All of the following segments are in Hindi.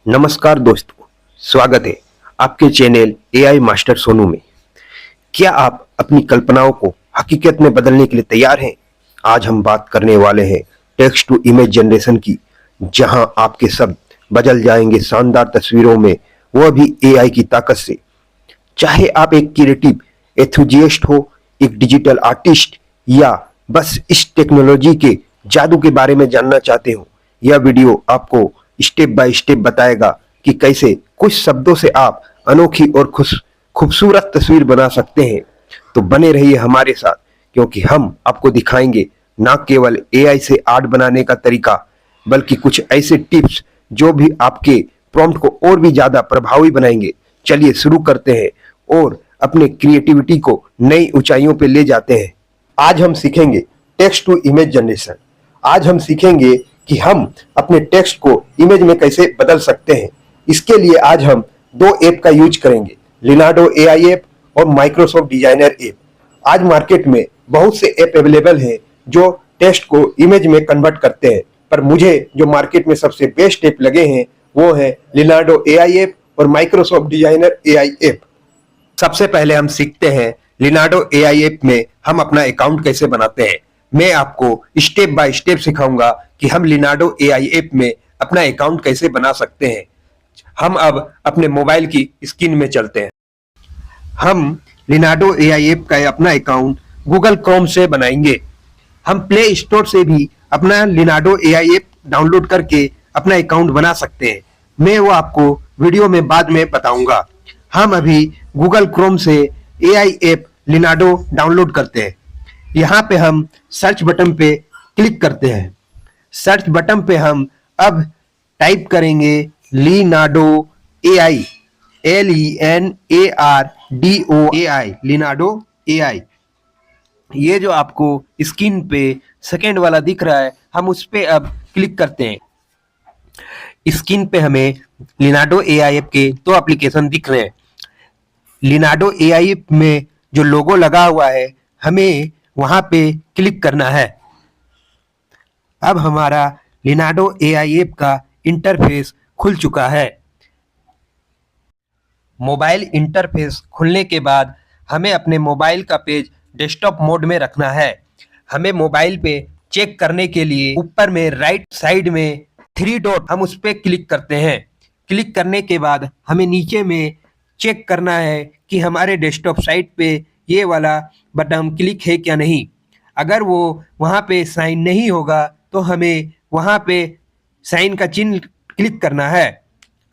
नमस्कार दोस्तों, स्वागत है आपके चैनल एआई मास्टर सोनू में। क्या आप अपनी कल्पनाओं को हकीकत में बदलने के लिए तैयार हैं? आज हम बात करने वाले हैं टेक्स्ट टू इमेज जनरेशन की, जहां आपके शब्द बदल जाएंगे शानदार तस्वीरों में, वह भी एआई की ताकत से। चाहे आप एक क्रिएटिव एंथुजियास्ट हो, एक डिजिटल आर्टिस्ट, या बस इस टेक्नोलॉजी के जादू के बारे में जानना चाहते हो, यह वीडियो आपको स्टेप बाय स्टेप बताएगा कि कैसे कुछ शब्दों से आप अनोखी और खूबसूरत तस्वीर बना सकते हैं। तो बने रहिए हमारे साथ, क्योंकि हम आपको दिखाएंगे न केवल एआई से आर्ट बनाने का तरीका, बल्कि कुछ ऐसे टिप्स जो भी आपके प्रॉम्प्ट को और भी ज्यादा प्रभावी बनाएंगे। चलिए शुरू करते हैं और अपने क्रिएटिविटी को नई ऊंचाइयों पे ले जाते हैं। आज हम सीखेंगे टेक्स्ट टू इमेज जनरेशन। आज हम सीखेंगे कि हम अपने टेक्स्ट को इमेज में कैसे बदल सकते हैं। इसके लिए आज हम दो ऐप का यूज करेंगे, लिनार्डो एआई ऐप और माइक्रोसॉफ्ट डिजाइनर ऐप। आज मार्केट में बहुत से ऐप अवेलेबल हैं जो टेक्स्ट को इमेज में कन्वर्ट करते हैं, पर मुझे जो मार्केट में सबसे बेस्ट ऐप लगे हैं वो है लिनार्डो एआई ऐप और माइक्रोसॉफ्ट डिजाइनर एआई ऐप। सबसे पहले हम सीखते हैं लिनार्डो एआई ऐप में हम अपना अकाउंट कैसे बनाते हैं। मैं आपको स्टेप बाय स्टेप सिखाऊंगा कि हम लिनार्डो एआई ऐप में अपना अकाउंट कैसे बना सकते हैं। हम अब अपने मोबाइल की स्क्रीन में चलते हैं। हम लिनार्डो एआई ऐप का अपना अकाउंट गूगल क्रोम से बनाएंगे। हम प्ले स्टोर से भी अपना लिनार्डो एआई ऐप डाउनलोड करके अपना अकाउंट बना सकते हैं। मैं वो आपको वीडियो में बाद में बताऊंगा। हम अभी गूगल क्रोम से एआई ऐप लिनार्डो डाउनलोड करते हैं। यहाँ पे हम सर्च बटन पे क्लिक करते हैं। सर्च बटन पे हम अब टाइप करेंगे Leonardo AI, LENARDO AI, Leonardo AI. ये जो आपको स्क्रीन पे सेकेंड वाला दिख रहा है, हम उस पे अब क्लिक करते हैं। स्क्रीन पे हमें लिनार्डो एआई ऐप के दो एप्लीकेशन दिख रहे हैं। लिनार्डो एआई ऐप में जो लोगो लगा हुआ है, हमें वहां पे क्लिक करना है। अब हमारा लिनार्डो एआई ऐप का इंटरफेस खुल चुका है। मोबाइल इंटरफेस खुलने के बाद हमें अपने मोबाइल का पेज डेस्कटॉप मोड में रखना है। हमें मोबाइल पे चेक करने के लिए ऊपर में राइट साइड में 3 डॉट, हम उस पर क्लिक करते हैं। क्लिक करने के बाद हमें नीचे में चेक करना है कि हमारे डेस्कटॉप साइट पे ये वाला बटन क्लिक है क्या नहीं। अगर वो वहाँ पे साइन नहीं होगा तो हमें वहाँ पे साइन का चिन्ह क्लिक करना है।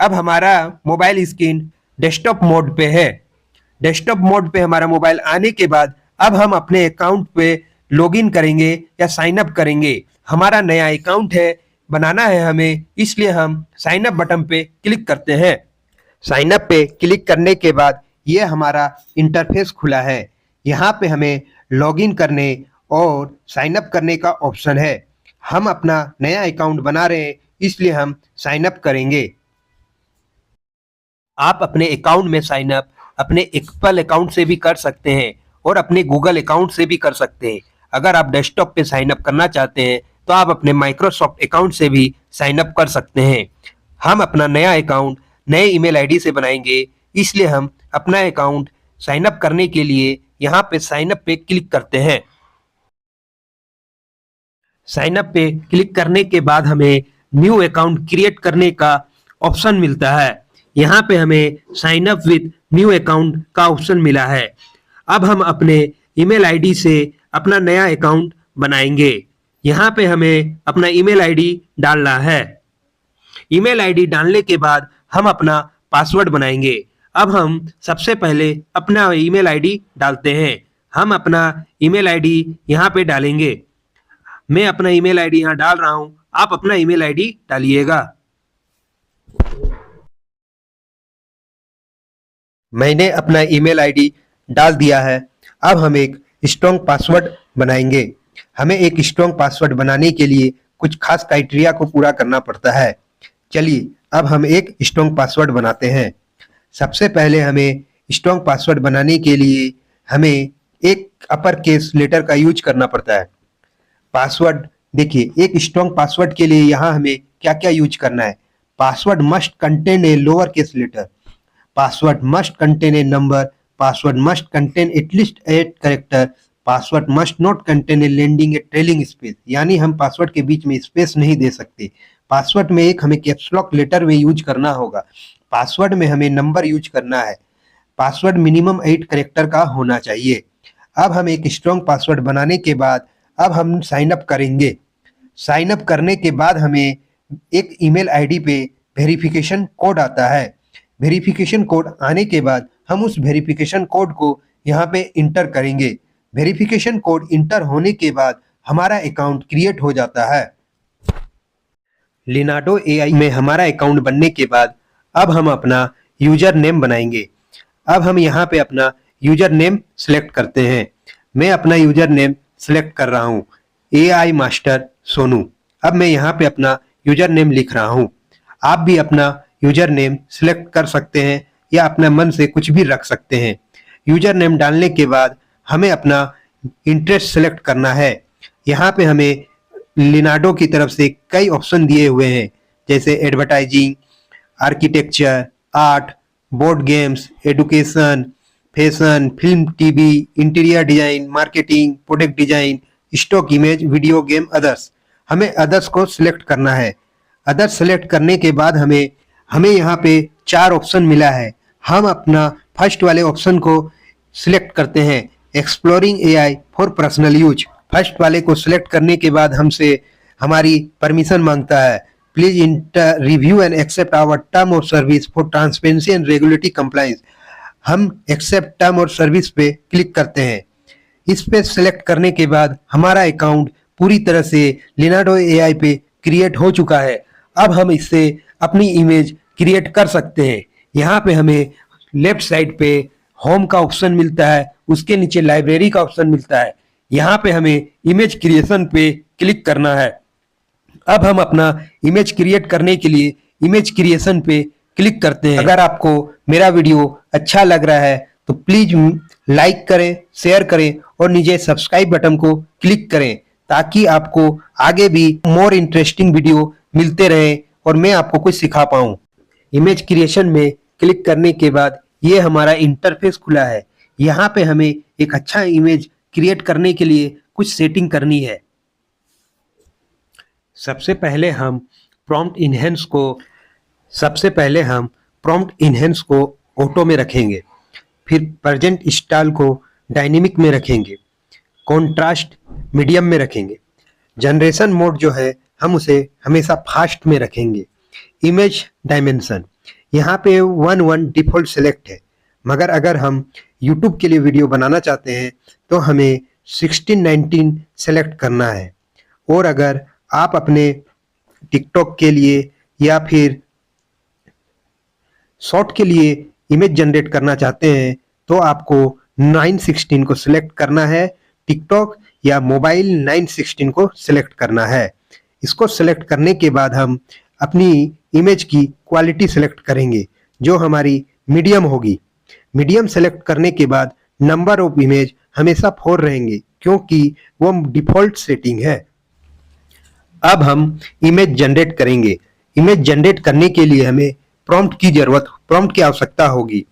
अब हमारा मोबाइल स्क्रीन डेस्कटॉप मोड पे है। डेस्कटॉप मोड पे हमारा मोबाइल आने के बाद अब हम अपने अकाउंट पे लॉगिन करेंगे या साइन अप करेंगे। हमारा नया अकाउंट है, बनाना है हमें, इसलिए हम साइन अप बटन पे क्लिक करते हैं। साइन अप पे क्लिक करने के बाद ये हमारा इंटरफेस खुला है। यहाँ पे हमें लॉगिन करने और साइन अप करने का ऑप्शन है। हम अपना नया अकाउंट बना रहे हैं, इसलिए हम साइन अप करेंगे। आप अपने अकाउंट में साइन अप अपने एप्पल अकाउंट से भी कर सकते हैं और अपने गूगल अकाउंट से भी कर सकते हैं। अगर आप डेस्कटॉप पे साइन अप करना चाहते हैं तो आप अपने माइक्रोसॉफ्ट अकाउंट से भी साइन अप कर सकते हैं। हम अपना नया अकाउंट नए ईमेल आईडी से बनाएंगे, इसलिए हम अपना अकाउंट साइन अप करने के लिए यहाँ पे साइन अप पे क्लिक करते हैं। साइन अप पे क्लिक करने के बाद हमें न्यू अकाउंट क्रिएट करने का ऑप्शन मिलता है। यहाँ पे हमें sign up with new account का ऑप्शन मिला है। अब हम अपने ईमेल आईडी से अपना नया अकाउंट बनाएंगे। यहाँ पे हमें अपना ईमेल आईडी डालना है। ईमेल आईडी डालने के बाद हम अपना पासवर्ड बनाएंगे। अब हम सबसे पहले अपना ईमेल आईडी डालते हैं। हम अपना ईमेल आईडी यहाँ पे डालेंगे। मैं अपना ईमेल आईडी यहाँ डाल रहा हूँ, आप अपना ईमेल आईडी डालिएगा। मैंने अपना ईमेल आईडी डाल दिया है। अब हम एक स्ट्रॉन्ग पासवर्ड बनाएंगे। हमें एक स्ट्रॉन्ग पासवर्ड बनाने के लिए कुछ खास क्राइटेरिया को पूरा करना पड़ता है। चलिए अब हम एक स्ट्रॉन्ग पासवर्ड बनाते हैं। सबसे पहले हमें स्ट्रॉन्ग पासवर्ड बनाने के लिए हमें एक अपर केस लेटर का यूज करना पड़ता है। पासवर्ड देखिए एक स्ट्रॉन्ग पासवर्ड के लिए यहाँ हमें क्या क्या यूज करना है। Password must contain a lower case letter, password must contain a number, password must contain at least 8 character, password must not contain a leading a trailing space, यानी हम पासवर्ड के बीच में स्पेस नहीं दे सकते। पासवर्ड में एक हमें कैप्स लॉक लेटर में यूज करना होगा। पासवर्ड में हमें नंबर यूज करना है। पासवर्ड मिनिमम 8 कैरेक्टर का होना चाहिए। अब हम एक स्ट्रॉन्ग पासवर्ड बनाने के बाद अब हम साइन अप करेंगे। साइन अप करने के बाद हमें एक ईमेल आईडी पे वेरिफिकेशन कोड आता है। वेरिफिकेशन कोड आने के बाद हम उस वेरिफिकेशन कोड को यहाँ पे इंटर करेंगे। वेरिफिकेशन कोड इंटर होने के बाद हमारा अकाउंट क्रिएट हो जाता है। लिनाडो एआई में हमारा अकाउंट बनने के बाद अब हम अपना यूजर नेम बनाएंगे। अब हम यहाँ पे अपना यूजर नेम सिलेक्ट करते हैं। मैं अपना यूजर नेम सिलेक्ट कर रहा हूँ, AI मास्टर सोनू। अब मैं यहाँ पे अपना यूजर नेम लिख रहा हूँ। आप भी अपना यूजर नेम सिलेक्ट कर सकते हैं या अपना मन से कुछ भी रख सकते हैं। यूजर नेम डालने के बाद हमें अपना इंटरेस्ट सेलेक्ट करना है। यहाँ पे हमें लिनाडो की तरफ से कई ऑप्शन दिए हुए हैं, जैसे advertising, architecture, art, board games, education, fashion, film, TV, interior design, marketing, product design, stock image, video game, others. हमें अदर्स को सिलेक्ट करना है। अदर्स सेलेक्ट करने के बाद हमें यहाँ पे 4 ऑप्शन मिला है। हम अपना फर्स्ट वाले ऑप्शन को सिलेक्ट करते हैं, exploring AI for personal use. First वाले को सिलेक्ट करने के बाद हमसे हमारी परमिशन मांगता है, please enter review and accept our term of service for transparency and regulatory compliance. हम एक्सेप्ट टर्म और सर्विस पे क्लिक करते हैं। इस पे सिलेक्ट करने के बाद हमारा अकाउंट पूरी तरह से लिनाडो AI पे क्रिएट हो चुका है। अब हम इससे अपनी इमेज क्रिएट कर सकते हैं। यहाँ पे हमें लेफ्ट साइड पे होम का ऑप्शन मिलता है, उसके नीचे लाइब्रेरी का ऑप्शन मिलता है। यहाँ पे हमें इमेज क्रिएशन पे क्लिक करना है। अब हम अपना इमेज क्रिएट करने के लिए इमेज क्रिएशन पे क्लिक करते हैं। अगर आपको मेरा वीडियो अच्छा लग रहा है तो प्लीज लाइक करें, शेयर करें और नीचे सब्सक्राइब बटन को क्लिक करें, ताकि आपको आगे भी मोर इंटरेस्टिंग वीडियो मिलते रहे और मैं आपको कुछ सिखा पाऊँ। इमेज क्रिएशन में क्लिक करने के बाद ये हमारा इंटरफेस खुला है। यहाँ पे हमें एक अच्छा इमेज क्रिएट करने के लिए कुछ सेटिंग करनी है। सबसे पहले हम प्रॉम्प्ट इनहेंस को ऑटो में रखेंगे, फिर प्रेजेंट स्टाइल को डायनेमिक में रखेंगे, कॉन्ट्रास्ट मीडियम में रखेंगे, जनरेशन मोड जो है हम उसे हमेशा फास्ट में रखेंगे। इमेज डायमेंशन यहाँ पे 1:1 डिफॉल्ट सेलेक्ट है, मगर अगर हम YouTube के लिए वीडियो बनाना चाहते हैं तो हमें 16:19 सेलेक्ट करना है। और अगर आप अपने टिकटॉक के लिए या फिर शॉर्ट के लिए इमेज जनरेट करना चाहते हैं तो आपको 9:16 को सिलेक्ट करना है। टिकटॉक या मोबाइल 9:16 को सिलेक्ट करना है। इसको सिलेक्ट करने के बाद हम अपनी इमेज की क्वालिटी सिलेक्ट करेंगे, जो हमारी मीडियम होगी। मीडियम सेलेक्ट करने के बाद नंबर ऑफ इमेज हमेशा 4 रहेंगे, क्योंकि वो डिफॉल्ट सेटिंग है। अब हम इमेज जनरेट करेंगे। इमेज जनरेट करने के लिए हमें प्रॉम्प्ट की आवश्यकता होगी।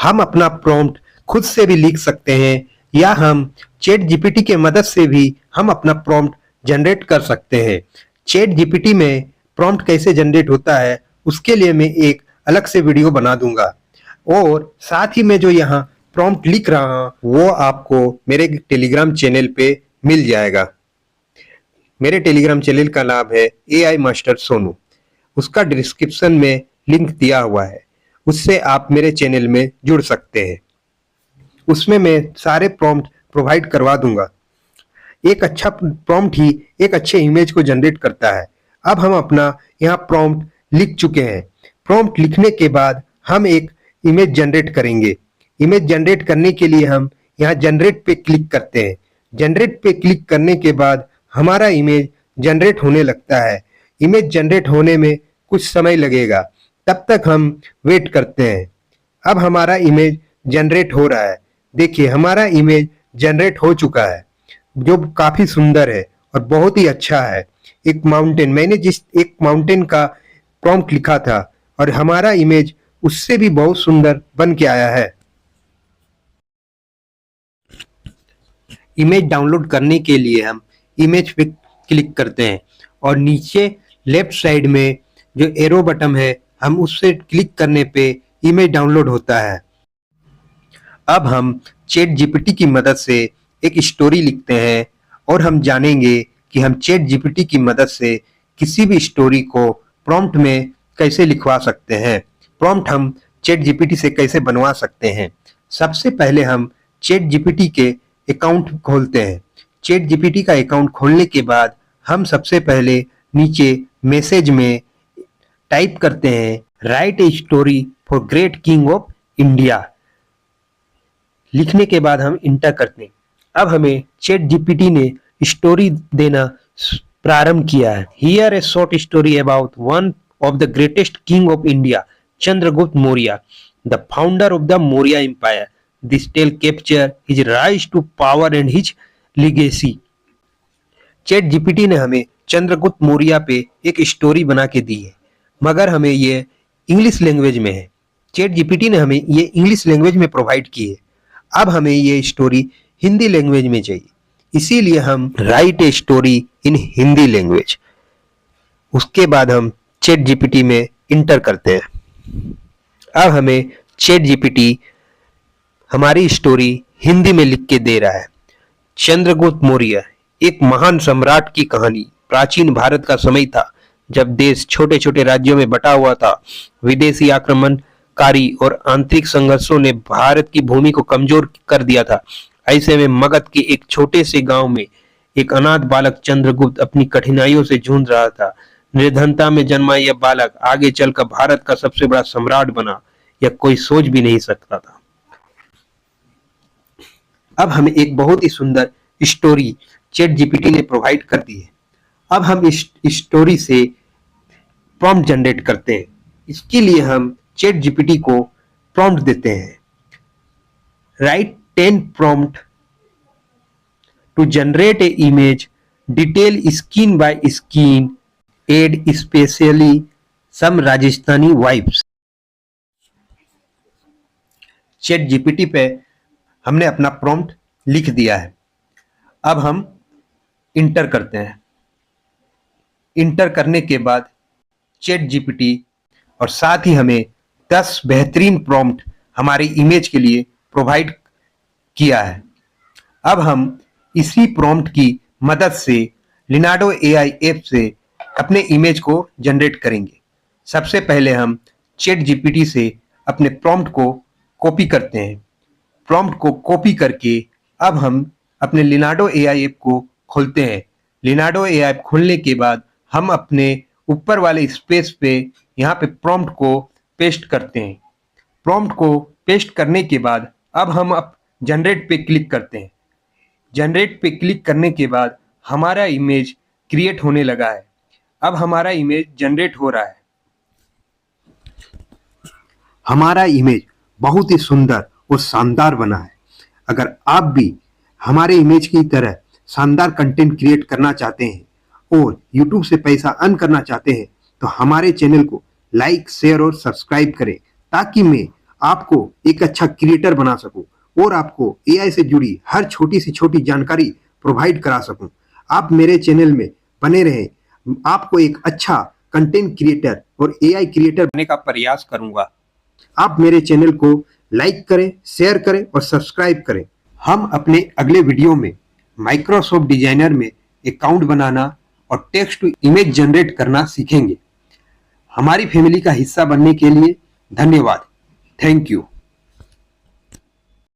हम अपना प्रॉम्प्ट खुद से भी लिख सकते हैं या हम चैट जीपीटी के मदद से भी हम अपना प्रॉम्प्ट जनरेट कर सकते हैं। चैट जीपीटी में प्रॉम्प्ट कैसे जनरेट होता है उसके लिए मैं एक अलग से वीडियो बना दूंगा, और साथ ही मैं जो यहाँ प्रॉम्प्ट लिख रहा हूँ वो आपको मेरे टेलीग्राम चैनल पे मिल जाएगा। मेरे टेलीग्राम चैनल का नाम है AI मास्टर सोनू। उसका डिस्क्रिप्शन में लिंक दिया हुआ है, उससे आप मेरे चैनल में जुड़ सकते हैं। उसमें मैं सारे प्रॉम्प्ट प्रोवाइड करवा दूंगा। एक अच्छा प्रॉम्प्ट ही एक अच्छे इमेज को जनरेट करता है। अब हम अपना यहाँ प्रॉम्प्ट लिख चुके हैं। प्रॉम्प्ट लिखने के बाद हम एक इमेज जनरेट करेंगे। इमेज जनरेट करने के लिए हम यहाँ जनरेट पे क्लिक करते हैं। जनरेट पे क्लिक करने के बाद हमारा इमेज जनरेट होने लगता है। इमेज जनरेट होने में कुछ समय लगेगा, तब तक हम वेट करते हैं। अब हमारा इमेज जनरेट हो रहा है। देखिए हमारा इमेज जनरेट हो चुका है, जो काफी सुंदर है और बहुत ही अच्छा है। एक माउंटेन, मैंने जिस एक माउंटेन का प्रॉम्प्ट लिखा था और हमारा इमेज उससे भी बहुत सुंदर बन के आया है। इमेज डाउनलोड करने के लिए हम इमेज पे क्लिक करते हैं और नीचे लेफ्ट साइड में जो एरो बटन है हम उससे क्लिक करने पे इमेज डाउनलोड होता है। अब हम चैट जीपीटी की मदद से एक स्टोरी लिखते हैं और हम जानेंगे कि हम चैट जीपीटी की मदद से किसी भी स्टोरी को प्रॉम्प्ट में कैसे लिखवा सकते हैं, प्रॉम्प्ट हम चैट जीपीटी से कैसे बनवा सकते हैं। सबसे पहले हम चैट जीपीटी के अकाउंट खोलते हैं। चैट जीपीटी का अकाउंट खोलने के बाद हम सबसे पहले नीचे मैसेज में टाइप करते हैं, right a story for great king of India. लिखने के बाद हम इंटर करते हैं। अब हमें चैट जीपीटी ने स्टोरी देना प्रारंभ किया है। Here a short story about one of the greatest king of India, Chandragupta Maurya, the founder of the Maurya empire. This tale capture his rise to power and his legacy. Chat GPT ने हमें चंद्रगुप्त मौर्य पे एक स्टोरी बना के दी है, मगर हमें ये इंग्लिश लैंग्वेज में है। चैट जीपीटी ने हमें ये इंग्लिश लैंग्वेज में प्रोवाइड की है। अब हमें ये स्टोरी हिंदी लैंग्वेज में चाहिए, इसीलिए हम right a story in Hindi language. उसके बाद हम चैट जीपीटी में इंटर करते हैं। अब हमें चैट जीपीटी हमारी स्टोरी हिंदी में लिख के दे रहा है। चंद्रगुप्त मौर्य एक महान सम्राट की कहानी। प्राचीन भारत का समय था जब देश छोटे छोटे राज्यों में बटा हुआ था। विदेशी आक्रमणकारी और आंतरिक संघर्षों ने भारत की भूमि को कमजोर कर दिया था। ऐसे में मगध के एक छोटे से गांव में एक अनाथ बालक चंद्रगुप्त अपनी कठिनाइयों से जूझ रहा था। निर्धनता में जन्मा यह बालक आगे चलकर भारत का सबसे बड़ा सम्राट बना, यह कोई सोच भी नहीं सकता था। अब हमें एक बहुत ही सुंदर स्टोरी चैट जीपीटी ने प्रोवाइड कर दी है। अब हम इस स्टोरी से प्रॉम्प्ट जनरेट करते हैं। इसके लिए हम चैट जीपीटी को प्रॉम्प्ट देते हैं, write 10 prompt to generate a image, detail skin by skin, add specially some Rajasthani vibes. Chat GPT पे हमने अपना प्रॉम्प्ट लिख दिया है। अब हम इंटर करते हैं। इंटर करने के बाद चैट जीपीटी और साथ ही हमें 10 बेहतरीन प्रॉम्प्ट हमारी इमेज के लिए प्रोवाइड किया है। अब हम इसी प्रॉम्प्ट की मदद से लिनार्डो एआई ऐप से अपने इमेज को जनरेट करेंगे। सबसे पहले हम चैट जीपीटी से अपने प्रॉम्प्ट को कॉपी करते हैं। प्रॉम्प्ट को कॉपी करके अब हम अपने लिनार्डो एआई ऐप को खोलते हैं। लिनार्डो एआई ऐप खोलने के बाद हम अपने ऊपर वाले स्पेस पे यहाँ पे प्रॉम्प्ट को पेस्ट करते हैं। प्रॉम्प्ट को पेस्ट करने के बाद अब हम जनरेट पे क्लिक करते हैं। जनरेट पे क्लिक करने के बाद हमारा इमेज क्रिएट होने लगा है। अब हमारा इमेज जनरेट हो रहा है। हमारा इमेज बहुत ही सुंदर और शानदार बना है। अगर आप भी हमारे इमेज की तरह शानदार कंटेंट क्रिएट करना चाहते हैं और YouTube से पैसा अर्न करना चाहते हैं तो हमारे चैनल को लाइक, शेयर और सब्सक्राइब करें, ताकि मैं आपको एक अच्छा क्रिएटर बना सकूं और आपको AI से जुड़ी हर छोटी से छोटी जानकारी प्रोवाइड करा सकूं। आप मेरे चैनल में बने रहें, आपको एक अच्छा कंटेंट क्रिएटर और AI क्रिएटर बनने का प्रयास करूंगा। आप मेरे चैनल को लाइक करें, शेयर करें और सब्सक्राइब करें। हम अपने अगले वीडियो में माइक्रोसॉफ्ट डिजाइनर में अकाउंट बनाना और टेक्स्ट टू इमेज जनरेट करना सीखेंगे। हमारी फैमिली का हिस्सा बनने के लिए धन्यवाद। Thank you.